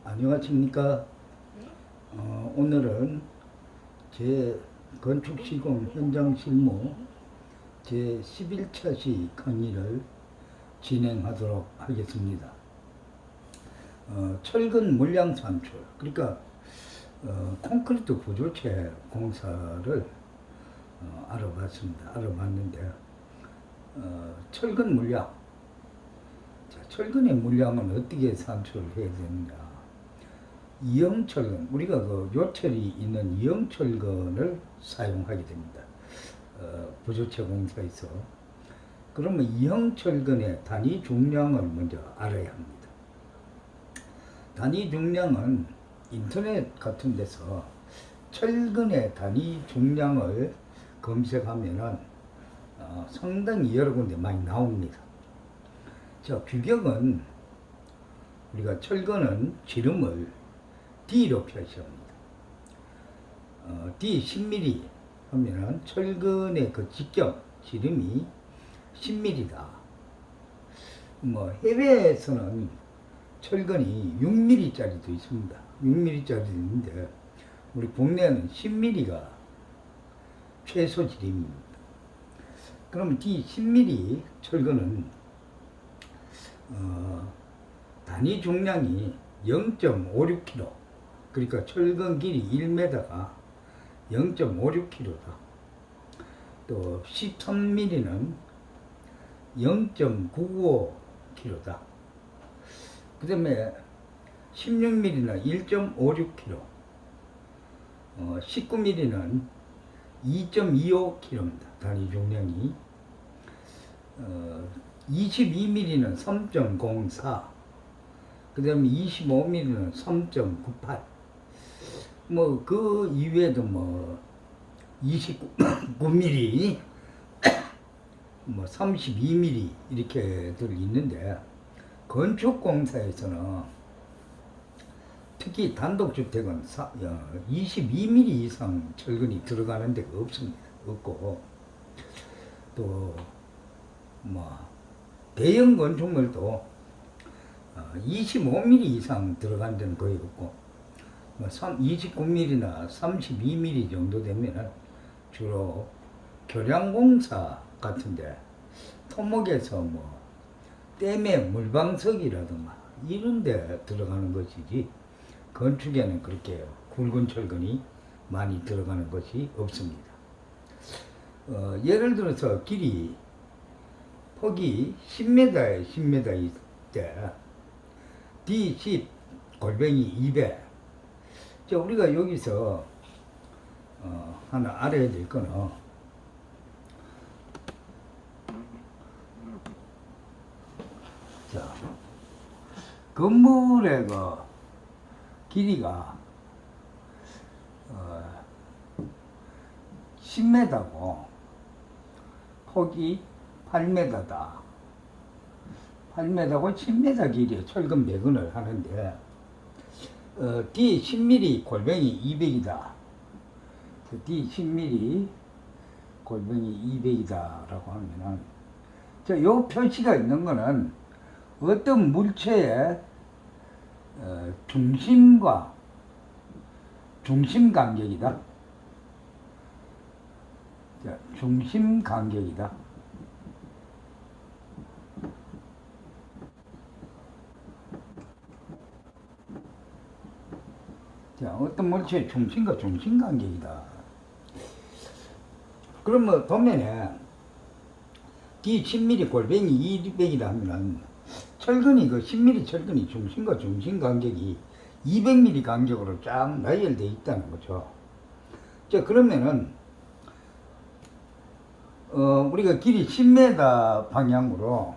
안녕하십니까. 오늘은 제 건축시공 현장 실무 제 11차 시 강의를 진행하도록 하겠습니다. 철근 물량 산출, 그러니까 콘크리트 부조체 공사를 알아봤는데 철근 물량, 철근의 물량은 어떻게 산출을 해야 되느냐. 이형철근, 우리가 그 요철이 있는 이형철근을 사용하게 됩니다. 부조체 공사에서. 그러면 이형철근의 단위 중량을 먼저 알아야 합니다. 단위 중량은 인터넷 같은 데서 철근의 단위 중량을 검색하면은 상당히 여러 군데 많이 나옵니다. 자, 규격은 우리가 철근은 지름을 D로 표시합니다. D 10mm 하면은 철근의 그 직경 지름이 10mm다. 뭐 해외에서는 철근이 6mm짜리도 있습니다. 6mm짜리도 있는데 우리 국내는 10mm가 최소 지름입니다. 그러면 D 10mm 철근은 단위 중량이 0.56kg, 그러니까 철근 길이 1m가 0.56kg다. 또 13mm는 0.995kg다. 그 다음에 16mm는 1.56kg, 19mm는 2.25kg입니다. 단위 중량이. 22mm는 3.04, 그 다음에 25mm는 3.98, 뭐 그 이외에도 뭐 29mm, 뭐 32mm 이렇게들 있는데, 건축공사에서는 특히 단독주택은 22mm 이상 철근이 들어가는 데가 없습니다. 없고, 또 뭐 대형 건축물도 25mm 이상 들어간 데는 거의 없고, 뭐 29mm나 32mm 정도 되면은 주로 교량공사 같은데, 토목에서 뭐 댐의 물방석이라든가 이런 데 들어가는 것이지, 건축에는 그렇게 굵은 철근이 많이 들어가는 것이 없습니다. 예를 들어서 길이 폭이 10m에 10m 있을 때 D10 골뱅이 200. 자, 우리가 여기서 하나 알아야 될 거는, 자, 건물의 그 길이가 10m고 폭이 8m다. 8m고 10m 길이의 철근 배근을 하는데, D 10mm 골뱅이 200이다. D 10mm 골뱅이 200이다라고 하면은, 자, 요 표시가 있는 거는 어떤 물체의 중심과 중심 간격이다. 자, 중심 간격이다. 자, 어떤 물체의 중심과 중심 간격이다. 그러면 도면에 D 10mm 골뱅이 200이라 하면은 철근이 그 10mm 철근이 중심과 중심 간격이 200mm 간격으로 쫙 나열되어 있다는 거죠. 자, 그러면은 우리가 길이 10m 방향으로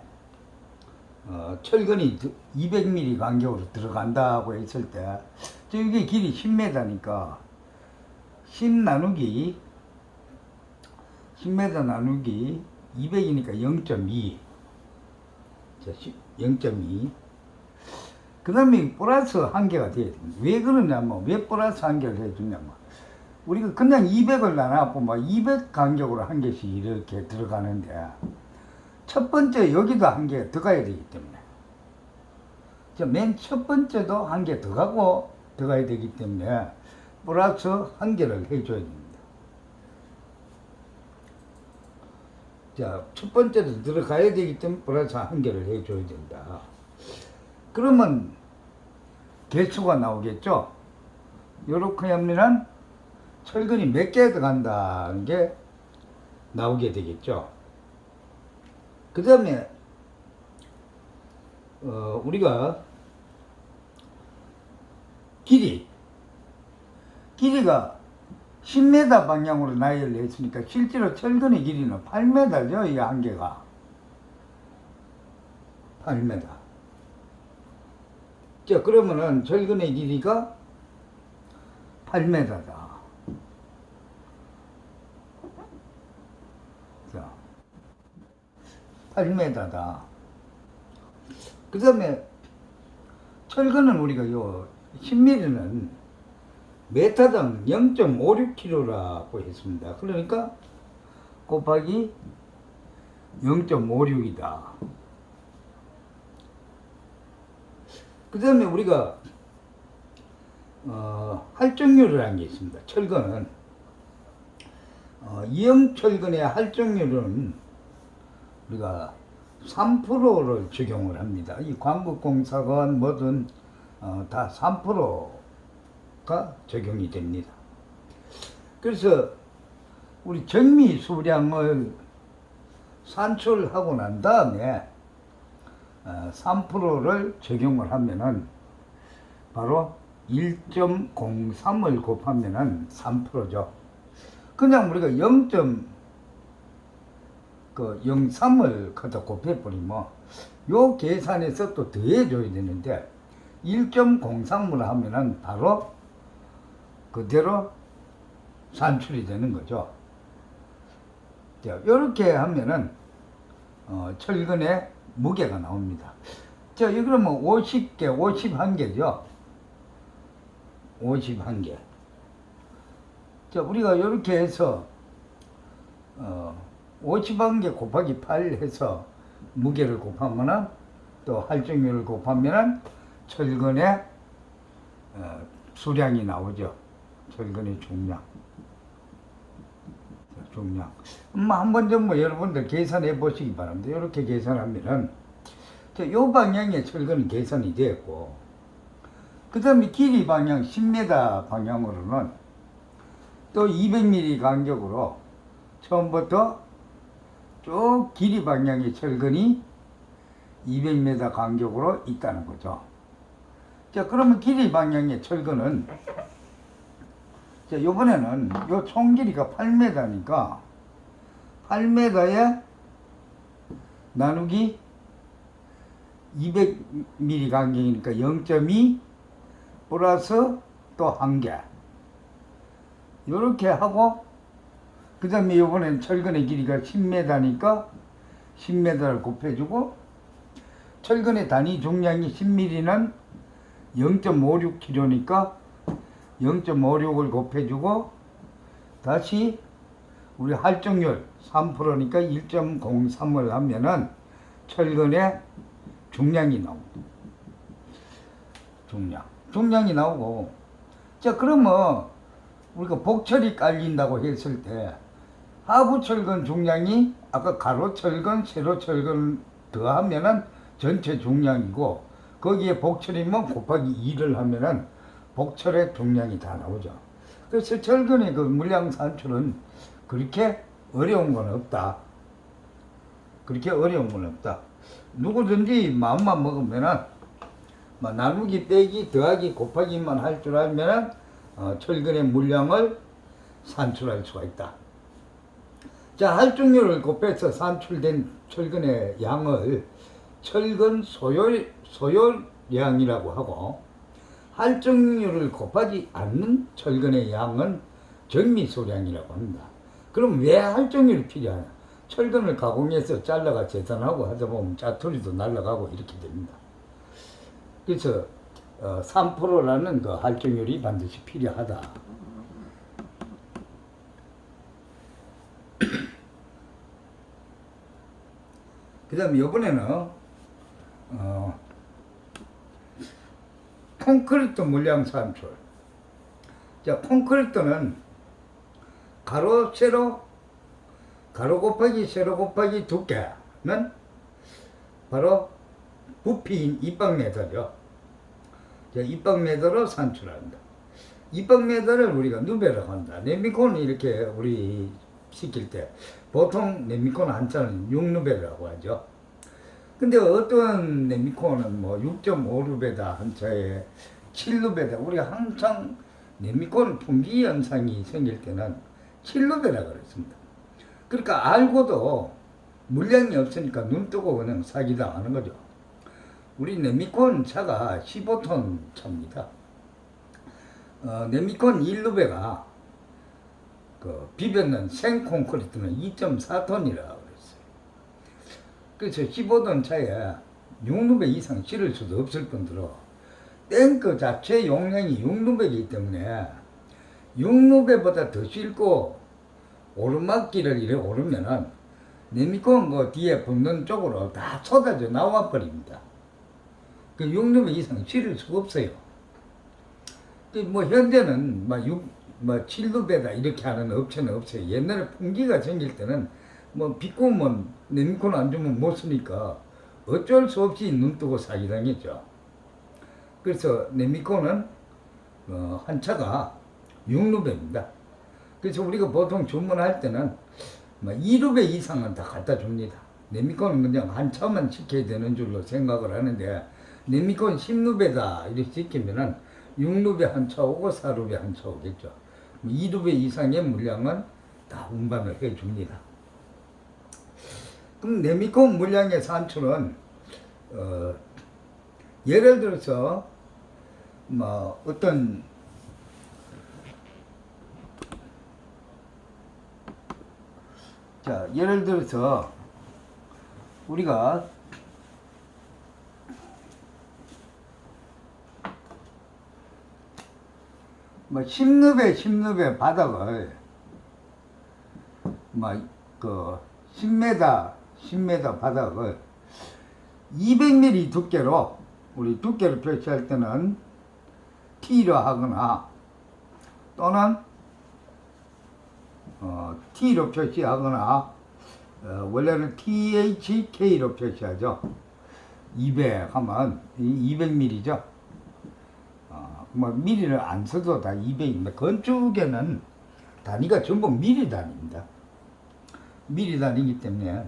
철근이 200mm 간격으로 들어간다고 했을 때, 이게 길이 10m니까 10 나누기 10m 나누기 200이니까 0.2. 자, 0.2. 그 다음에 플러스 한 개가 돼야 됩니다. 왜 그러냐면, 왜 플러스 한 개를 해주냐면, 우리가 그냥 200을 나눠갖고 막 200 간격으로 한 개씩 이렇게 들어가는데, 첫 번째 여기도 한 개 더 가야 되기 때문에, 맨 첫 번째도 한 개 더 가고 들어가야 되기 때문에 플러스 한 개를 해줘야 됩니다. 자, 첫 번째도 들어가야 되기 때문에 플러스 한 개를 해줘야 된다. 그러면 개수가 나오겠죠? 요렇게 하면은 철근이 몇 개 들어간다는 게 나오게 되겠죠? 그 다음에 우리가 길이가 10m 방향으로 나열을 했으니까 실제로 철근의 길이는 8m죠. 이 한 개가 8m. 자, 그러면은 철근의 길이가 8m다. 자, 8m다. 그 다음에 철근은 우리가 요 10mm는 메타당 0.56kg라고 했습니다. 그러니까 곱하기 0.56이다. 그 다음에 우리가 할정률이라는 게 있습니다. 철근은 이형철근의 할정률은 우리가 3%를 적용을 합니다. 이 광국공사건 뭐든 다 3%가 적용이 됩니다. 그래서 우리 정미 수량을 산출하고 난 다음에 3%를 적용을 하면은 바로 1.03을 곱하면은 3%죠. 그냥 우리가 0.03을 갖다 곱해버리면 요 계산에서 또 더해줘야 되는데 1.03을 하면은 바로 그대로 산출이 되는 거죠. 자, 이렇게 하면은 철근의 무게가 나옵니다. 자, 이 그러면 50개, 51개죠. 51개. 자, 우리가 이렇게 해서 51개 곱하기 8 해서 무게를 곱하면은 또 할정률을 곱하면은 철근의 수량이 나오죠. 철근의 중량. 한번 좀 여러분들 계산해 보시기 바랍니다. 이렇게 계산하면은 요 방향의 철근은 계산이 되었고, 그 다음에 길이 방향 10m 방향으로는 또 200mm 간격으로 처음부터 쭉 길이 방향의 철근이 200m 간격으로 있다는 거죠. 자, 그러면 길이 방향의 철근은 자, 요번에는 요 총 길이가 8m니까 8m에 나누기 200mm 간격이니까 0.2 플러스 또 1개 요렇게 하고, 그 다음에 요번엔 철근의 길이가 10m니까 10m를 곱해주고, 철근의 단위 중량이 10mm는 0.56kg니까 0.56을 곱해주고, 다시 우리 할정률 3%니까 1.03을 하면은 철근의 중량이 나옵니다. 중량이 나오고, 자, 그러면 우리가 복철이 깔린다고 했을 때 하부철근 중량이 아까 가로철근, 세로철근 더하면은 전체 중량이고, 거기에 복철이면 곱하기 2를 하면은 복철의 중량이 다 나오죠. 그래서 철근의 그 물량 산출은 그렇게 어려운 건 없다. 누구든지 마음만 먹으면은 나누기, 빼기, 더하기, 곱하기만 할 줄 알면은 철근의 물량을 산출할 수가 있다. 자, 할정률을 곱해서 산출된 철근의 양을 철근 소요량이라고 하고, 할정률을 곱하지 않는 철근의 양은 정미소량이라고 합니다. 그럼 왜 할정률이 필요하냐? 철근을 가공해서 잘라가 재단하고 하다 보면 짜투리도 날아가고 이렇게 됩니다. 그래서 3%라는 그 할정률이 반드시 필요하다. 그 다음에 이번에는 콘크리트 물량 산출. 자, 콘크리트는 가로, 세로, 가로 곱하기 세로 곱하기 두께는 바로 부피인 입방미터죠. 자, 입방미터로 산출한다. 입방미터를 우리가 누베라고 한다. 네미콘은 이렇게 우리 시킬 때 보통 네미콘 한자는 6누베라고 하죠. 근데 어떤 네미콘은 뭐 6.5루베다 한자에 7루베다. 우리가 항상 네미콘 풍기 현상이 생길 때는 7루베라 그랬습니다. 그러니까 알고도 물량이 없으니까 눈 뜨고 그냥 사기당하는 거죠. 우리 네미콘 차가 15톤 차입니다. 네미콘 1루베가 그 비벼는 생콘크리트는 2.4톤이라 그랬어요. 그래서 15톤 차에 6루베 이상 실을 수도 없을 뿐더러 탱크 자체 용량이 6루베이기 때문에 6루베보다 더 싣고 오르막길을 이래 오르면은 네미콘 그 뒤에 붙는 쪽으로 다 쏟아져 나와 버립니다. 그 6루베 이상 실을 수가 없어요. 뭐 현재는 뭐 7루베다 이렇게 하는 업체는 없어요. 옛날에 풍기가 생길 때는 뭐 비꼬면 네미콘 안 주면 못 쓰니까 어쩔 수 없이 눈 뜨고 사기당했죠. 그래서 네미콘은 한 차가 6루베입니다. 그래서 우리가 보통 주문할 때는 뭐 2루베 이상은 다 갖다 줍니다. 네미콘은 그냥 한 차만 시켜야 되는 줄로 생각을 하는데 네미콘 10루베다 이렇게 시키면은 6루베 한 차 오고 4루베 한 차 오겠죠. 2루베 이상의 물량은 다 운반을 해 줍니다. 그럼 네미콘 물량의 산출은 예를 들어서 뭐 어떤 자, 예를 들어서 우리가 뭐 10루베 바닥을 뭐 그 10m 바닥을 200mm 두께로 우리 두께를 표시할 때는 T로 하거나 또는 T로 표시하거나 원래는 THK로 표시하죠. 200 하면 200mm죠. 뭐 미리를 안 써도 다 200입니다. 건축에는 단위가 전부 미리 단위입니다. 미리 단위이기 때문에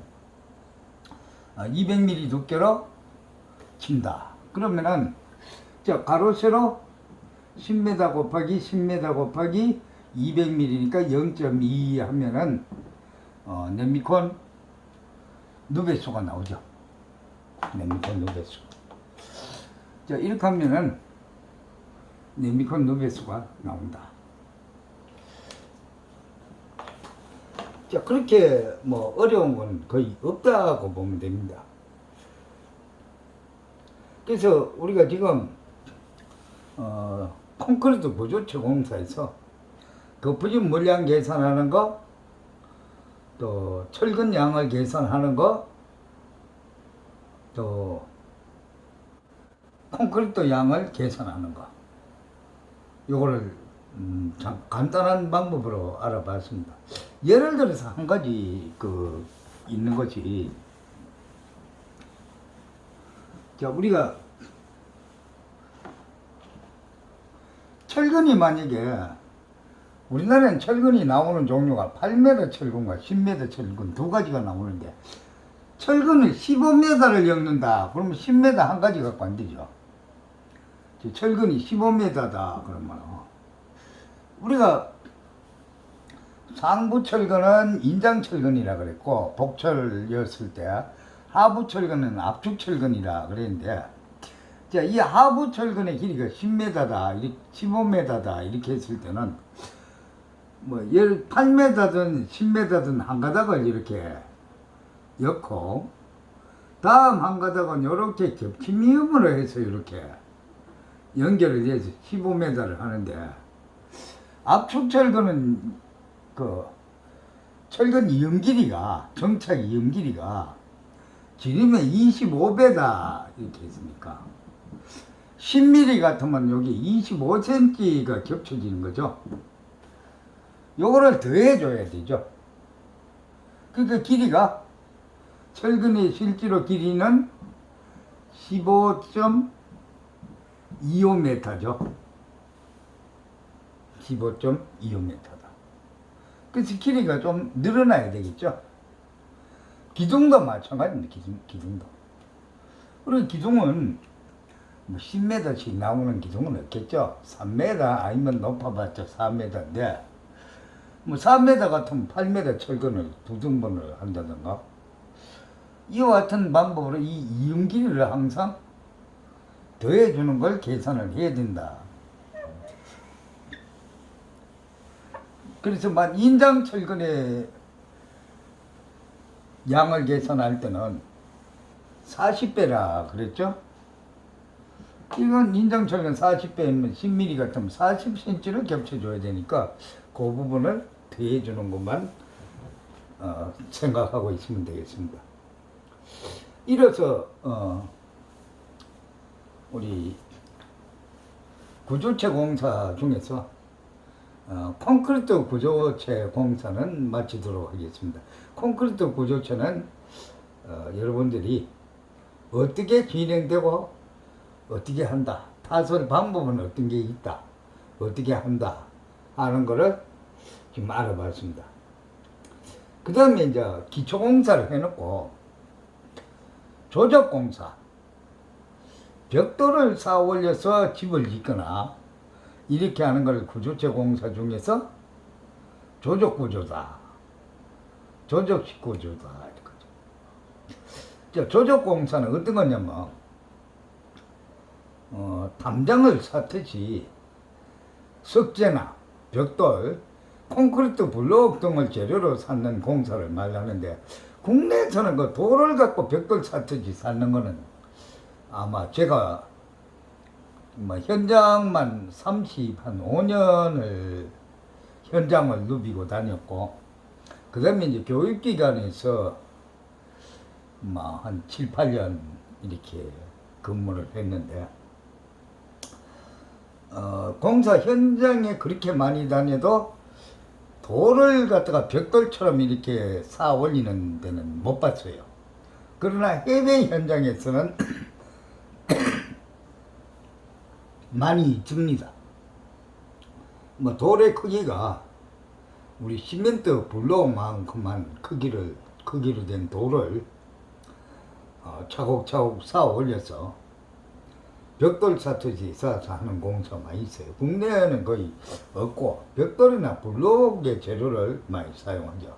200mm 두께로 친다. 그러면은 저 가로 세로 10m 곱하기 10m 곱하기 200mm니까 0.2 하면은 네미콘 누베수가 나오죠. 네미콘 누베수. 자, 이렇게 하면은 네미콘 누베수가 나온다. 자, 그렇게 뭐 어려운 건 거의 없다고 보면 됩니다. 그래서 우리가 지금 콘크리트 부조체 공사에서 거푸집 물량 계산하는 거, 또 철근 양을 계산하는 거, 또 콘크리트 양을 계산하는 거, 요거를 참 간단한 방법으로 알아봤습니다. 예를 들어서 한 가지 있는 것이, 자, 우리가 철근이 만약에 우리나라는 철근이 나오는 종류가 8m 철근과 10m 철근 두 가지가 나오는데, 철근을 15m를 엮는다 그러면 10m 한 가지 갖고 안 되죠. 철근이 15m다 그러면 우리가 상부 철근은 인장 철근이라 그랬고, 복철이었을 때 하부 철근은 압축 철근이라 그랬는데, 자, 이 하부 철근의 길이가 10m다, 15m다 이렇게 했을 때는 뭐 8m든 10m든 한 가닥을 이렇게 엮고, 다음 한 가닥은 이렇게 겹치미음으로 해서 이렇게 연결을 해서 15m를 하는데, 압축 철근은 철근 이음 길이가, 정착 이음 길이가 지름의 25배다 이렇게 했으니까 10mm 같으면 여기 25cm가 겹쳐지는 거죠. 요거를 더해줘야 되죠. 그러니까 길이가, 철근의 실제로 길이는 15.25m죠. 15.25m다. 그래서 길이가 좀 늘어나야 되겠죠. 기둥도 마찬가지입니다. 기둥도. 그리고 기둥은 뭐 10m씩 나오는 기둥은 없겠죠. 3m 아니면 높아봤자 4m인데, 뭐 4m 같으면 8m 철근을 2등분을 한다든가, 이와 같은 방법으로 이 이음 길이를 항상 더해주는 걸 계산을 해야 된다. 그래서 인장 철근의 양을 계산할 때는 40배라 그랬죠? 이건 인장 철근 40배면 10mm 같으면 40cm를 겹쳐줘야 되니까 그 부분을 더해주는 것만 생각하고 있으면 되겠습니다. 이래서 우리 구조체 공사 중에서 콘크리트 구조체 공사는 마치도록 하겠습니다. 콘크리트 구조체는 여러분들이 어떻게 진행되고 어떻게 한다, 타설 방법은 어떤 게 있다, 어떻게 한다 하는 거를 지금 알아봤습니다. 그 다음에 이제 기초공사를 해놓고 조적공사, 벽돌을 쌓아 올려서 집을 짓거나 이렇게 하는 걸 구조체 공사 중에서 조적구조다, 조적식 구조다 이거죠. 조적공사는 어떤 거냐면 담장을 쌓듯이 석재나 벽돌, 콘크리트 블록 등을 재료로 쌓는 공사를 말하는데, 국내에서는 그 돌을 갖고 벽돌 쌓듯이 쌓는 거는 아마 제가 현장만 35년을 현장을 누비고 다녔고, 그 다음에 이제 교육기관에서 한 7, 8년 이렇게 근무를 했는데, 공사 현장에 그렇게 많이 다녀도 돌을 갖다가 벽돌처럼 이렇게 쌓아 올리는 데는 못 봤어요. 그러나 해외 현장에서는 많이 있습니다. 돌의 크기가 우리 시멘트 블록만큼만 크기로 된 돌을 차곡차곡 쌓아 올려서 벽돌 쌓듯이 쌓아서 하는 공사만 있어요. 국내에는 거의 없고 벽돌이나 블록의 재료를 많이 사용하죠.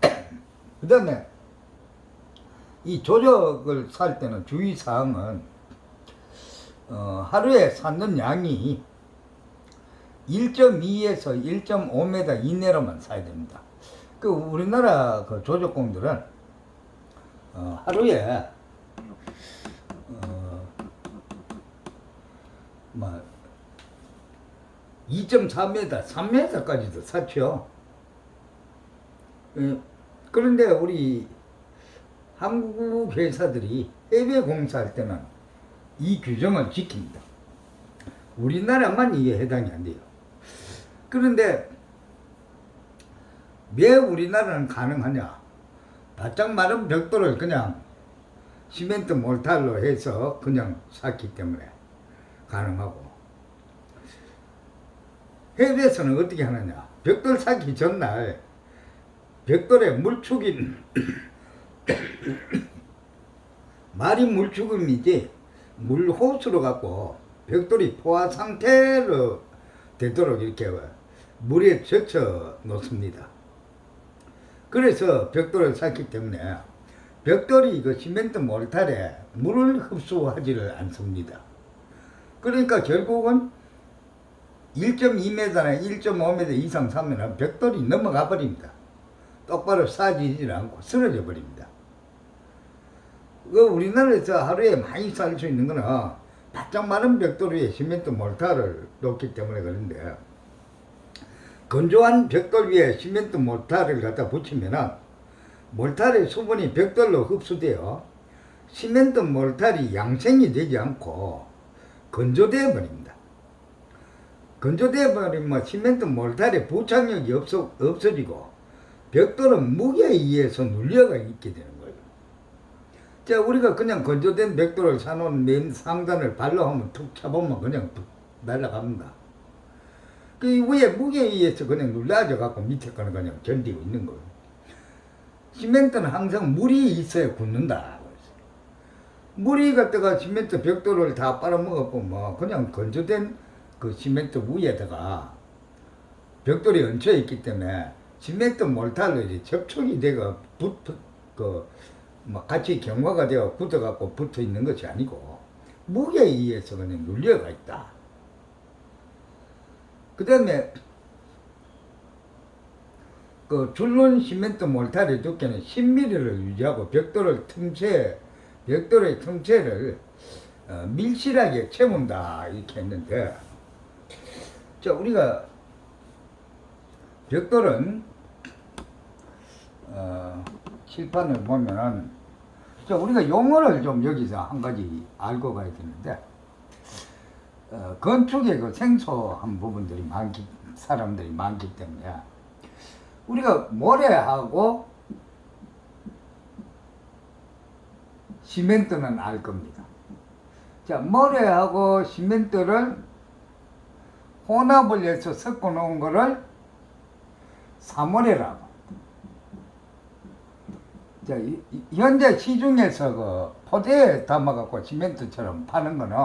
그 다음에 이 조적을 살 때는 주의사항은 하루에 쌓는 양이 1.2에서 1.5m 이내로만 쌓아야 됩니다. 우리나라 조적공들은 하루에 2.4m, 3m까지도 쌓죠. 그런데 우리 한국 회사들이 해외 공사할 때는 이 규정을 지킵니다. 우리나라만 이게 해당이 안 돼요. 그런데 왜 우리나라는 가능하냐? 바짝 마른 벽돌을 그냥 시멘트 몰탈로 해서 그냥 쌓기 때문에 가능하고, 해외에서는 어떻게 하느냐? 벽돌 쌓기 전날 벽돌에 물축인 말이 물축임이지 물호수로 갖고 벽돌이 포화 상태로 되도록 이렇게 물에 젖혀 놓습니다. 그래서 벽돌을 쌓기 때문에 벽돌이 시멘트 몰탈에 물을 흡수하지를 않습니다. 그러니까 결국은 1.2m나 1.5m 이상 사면 벽돌이 넘어가 버립니다. 똑바로 쌓아지질 않고 쓰러져 버립니다. 우리나라에서 하루에 많이 쌓을 수 있는 거는 바짝 마른 벽돌 위에 시멘트 몰타를 놓기 때문에 그런데, 건조한 벽돌 위에 시멘트 몰타를 갖다 붙이면은 몰타의 수분이 벽돌로 흡수되어 시멘트 몰타이 양생이 되지 않고 건조되어 버립니다. 건조되어 버리면 시멘트 몰탈의 부착력이 없어지고 벽돌은 무게에 의해서 눌려가 있게 되는 거예요. 자, 우리가 그냥 건조된 벽돌을 사놓은 맨 상단을 발로 하면 툭 차보면 그냥 툭 날아갑니다. 그 위에 무게에 의해서 그냥 눌러져 갖고 밑에 거는 그냥 견디고 있는 거예요. 시멘트는 항상 물이 있어야 굳는다. 물이 갖다가 시멘트 벽돌을 다 빨아먹었고 뭐 그냥 건조된 그 시멘트 위에다가 벽돌이 얹혀 있기 때문에 시멘트 몰탈로 접촉이 되고 같이 경화가 되어 굳어갖고 붙어 있는 것이 아니고 무게에 의해서 그냥 눌려가 있다. 그 다음에 그 줄눈 시멘트 몰탈의 두께는 10mm를 유지하고 벽돌의 틈새를 밀실하게 채운다 이렇게 했는데, 자, 우리가 벽돌은 칠판을 보면은, 자, 우리가 용어를 좀 여기서 한 가지 알고 가야 되는데, 건축의 그 생소한 부분들이 사람들이 많기 때문에 우리가 모래하고 시멘트는 알 겁니다. 자, 모래하고 시멘트를 혼합을 해서 섞어 놓은 거를 사모래라고. 자, 현재 시중에서 그 포대에 담아갖고 시멘트처럼 파는 거는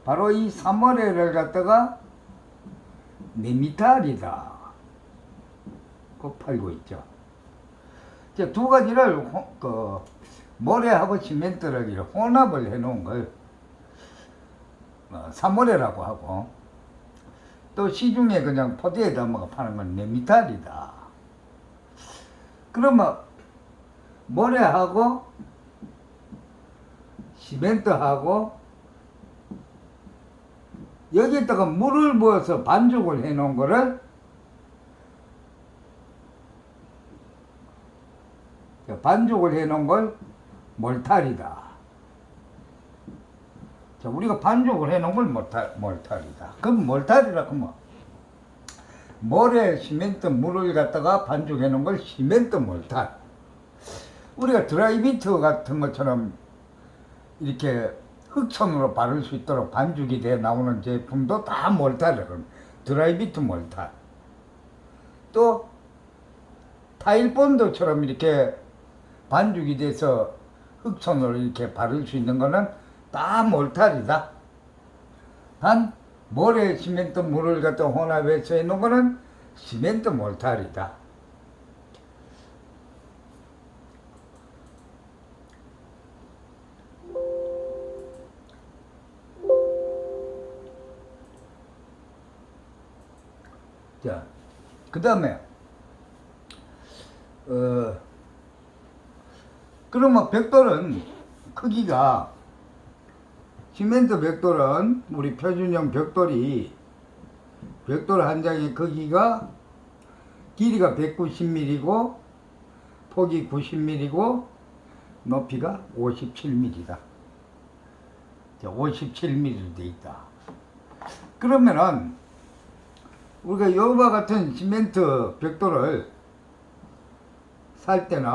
바로 이 사모래를 갖다가 네미탈이다 그 팔고 있죠. 자, 두 가지를 모래하고 시멘트를 혼합을 해 놓은 걸 사모래라고 하고, 또 시중에 그냥 포대에 담아가 파는 건 네미탈이다. 그러면 모래하고 시멘트하고 여기에다가 물을 부어서 반죽을 해 놓은 거를 몰탈이다. 자, 우리가 반죽을 해 놓은 걸 몰탈이다. 그럼 몰탈이라 그러면 모래, 시멘트, 물을 갖다가 반죽해 놓은 걸 시멘트 몰탈. 우리가 드라이비트 같은 것처럼 이렇게 흑천으로 바를 수 있도록 반죽이 돼 나오는 제품도 다 몰탈이에요. 드라이비트 몰탈. 또 타일본드처럼 이렇게 반죽이 돼서 흑천으로 이렇게 바를 수 있는 거는 다 몰탈이다. 단 모래, 시멘트, 물을 갖다 혼합해서 해놓은 거는 시멘트 몰탈이다. 자, 그 다음에 그러면 벽돌은 크기가, 시멘트 벽돌은 우리 표준형 벽돌 한 장의 크기가 길이가 190mm고 폭이 90mm고 높이가 57mm다. 57mm로 되어 있다. 그러면은 우리가 이와 같은 시멘트 벽돌을 살 때는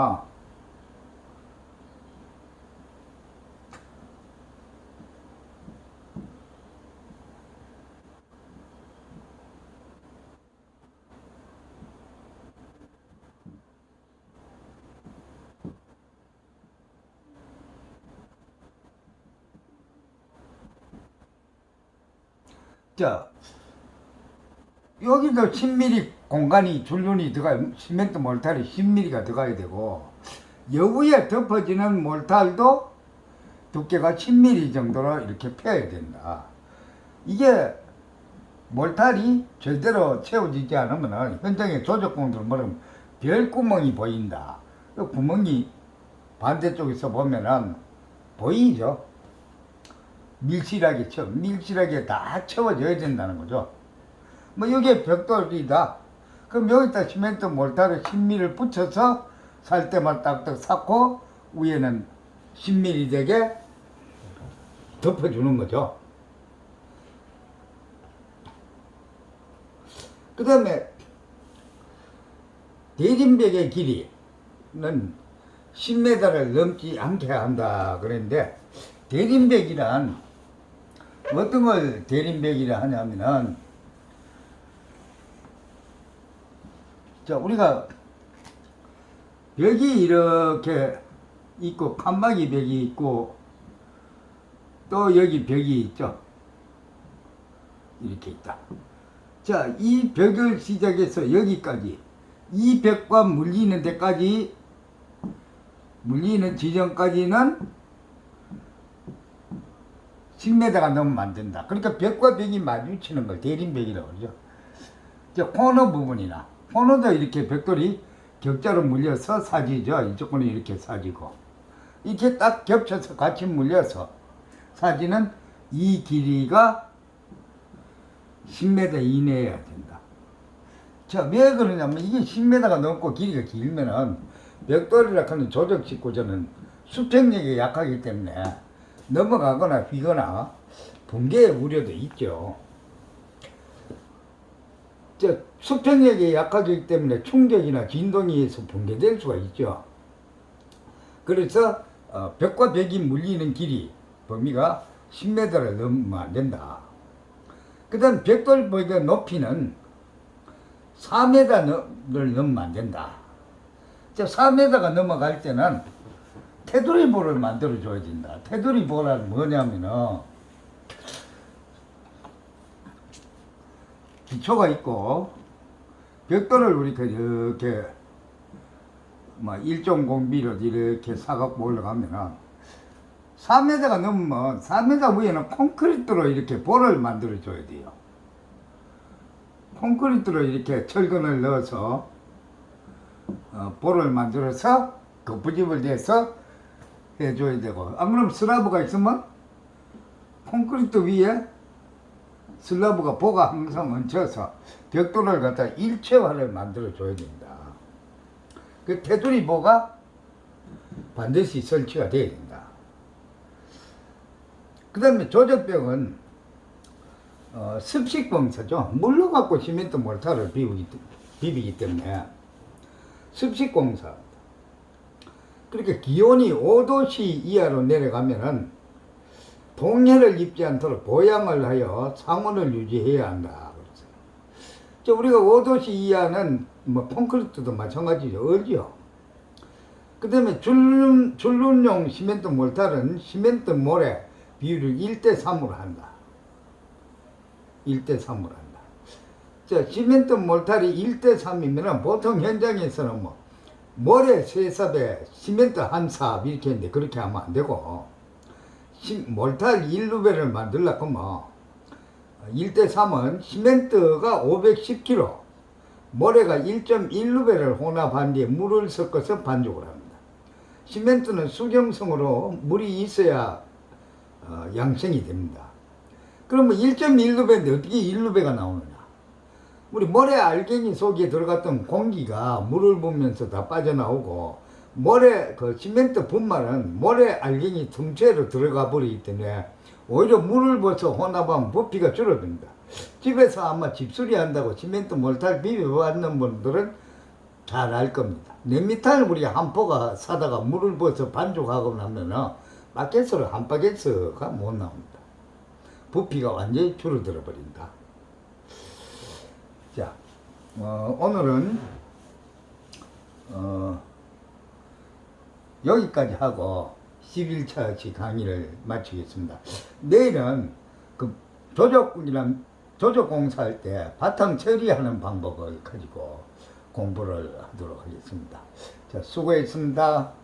자, 여기도 10mm 공간이 줄눈이 시멘트 몰탈이 10mm가 들어가야 되고, 여기에 덮어지는 몰탈도 두께가 10mm 정도로 이렇게 펴야 된다. 이게 몰탈이 절대로 채워지지 않으면 현장의 조적공들 뭐냐면 별구멍이 보인다. 그 구멍이 반대쪽에서 보면은 보이죠? 밀실하게 다 채워져야 된다는 거죠. 뭐 여기에 벽돌이다. 그럼 여기다 시멘트 몰타를 10mm를 붙여서 살 때만 딱딱 쌓고 위에는 10mm 되게 덮어주는 거죠. 그 다음에 대진벽의 길이는 10m를 넘지 않게 한다 그랬는데, 대진벽이란 어떤 걸 대진벽이라 하냐면은, 자, 우리가 벽이 이렇게 있고 칸막이 벽이 있고 또 여기 벽이 있죠. 이렇게 있다. 자, 이 벽을 시작해서 여기까지, 이 벽과 물리는 데까지, 물리는 지점까지는 10m가 넘으면 안 된다. 그러니까 벽과 벽이 마주치는 걸 대림벽이라고 그러죠. 저 코너 부분이나, 코너도 이렇게 벽돌이 격자로 물려서 사지죠. 이쪽은 이렇게 사지고, 이렇게 딱 겹쳐서 같이 물려서 사지는 이 길이가 10m 이내여야 된다. 자, 왜 그러냐면, 이게 10m가 넘고 길이가 길면은 벽돌이라 하는 조적식 구조는 수평력이 약하기 때문에 넘어가거나 휘거나 붕괴의 우려도 있죠. 자, 수평력이 약하기 때문에 충격이나 진동에 의해서 붕괴될 수가 있죠. 그래서 벽과 벽이 물리는 길이 범위가 10m를 넘으면 안 된다. 그 다음 벽돌 벽의 높이는 4m를 넘으면 안 된다. 자, 4m가 넘어갈 때는 테두리보를 만들어줘야 된다. 테두리보란 뭐냐면은, 기초가 있고 벽돌을 우리가 이렇게 1.0mm 이렇게 사갖고 올라가면은 4m가 넘으면 4m 위에는 콘크리트로 이렇게 볼을 만들어 줘야 돼요. 콘크리트로 이렇게 철근을 넣어서 볼을 만들어서 거푸집을 내서 해줘야 되고, 안 그러면 슬라브가 있으면 콘크리트 위에 슬라브가 보가 항상 얹혀서 벽돌을 갖다 일체화를 만들어 줘야 된다. 그 테두리 보가 반드시 설치가 돼야 된다. 그 다음에 조적벽은 습식공사죠. 물로 갖고 시멘트 몰타를 비비기 때문에 습식공사. 그러니까 기온이 5도씨 이하로 내려가면은 동해를 입지 않도록 보양을 하여 상온을 유지해야 한다. 그래서 우리가 5도씨 이하는 뭐 콘크리트도 마찬가지죠. 얼죠. 그 다음에 줄눈용 시멘트 몰타는 시멘트 몰에 비율을 1대3으로 한다. 1대3으로 한다. 자, 시멘트 몰탈이 1대3이면 보통 현장에서는 뭐 모래 3삽에 시멘트 1삽 이렇게 했는데, 그렇게 하면 안 되고, 몰탈 1루베를 만들려고 뭐 1대3은 시멘트가 510kg, 모래가 1.1루베를 혼합한 뒤에 물을 섞어서 반죽을 합니다. 시멘트는 수경성으로 물이 있어야 양성이 됩니다. 그러면 1.1루베인데 어떻게 1루베가 나오느냐? 우리 모래 알갱이 속에 들어갔던 공기가 물을 부으면서 다 빠져나오고, 모래 그 시멘트 분말은 모래 알갱이 틈새로 들어가 버리기 때문에 오히려 물을 부어서 혼합하면 부피가 줄어듭니다. 집에서 아마 집수리 한다고 시멘트 몰탈 비벼봤는 분들은 잘 알 겁니다. 4미터를 우리가 한 포가 사다가 물을 부어서 반죽하고 나면은 마켓으로 한 바켓스가 못 나옵니다. 부피가 완전히 줄어들어 버린다. 자, 오늘은 여기까지 하고 11차치 강의를 마치겠습니다. 내일은 그 조적공사할 때 바탕 처리하는 방법을 가지고 공부를 하도록 하겠습니다. 자, 수고했습니다.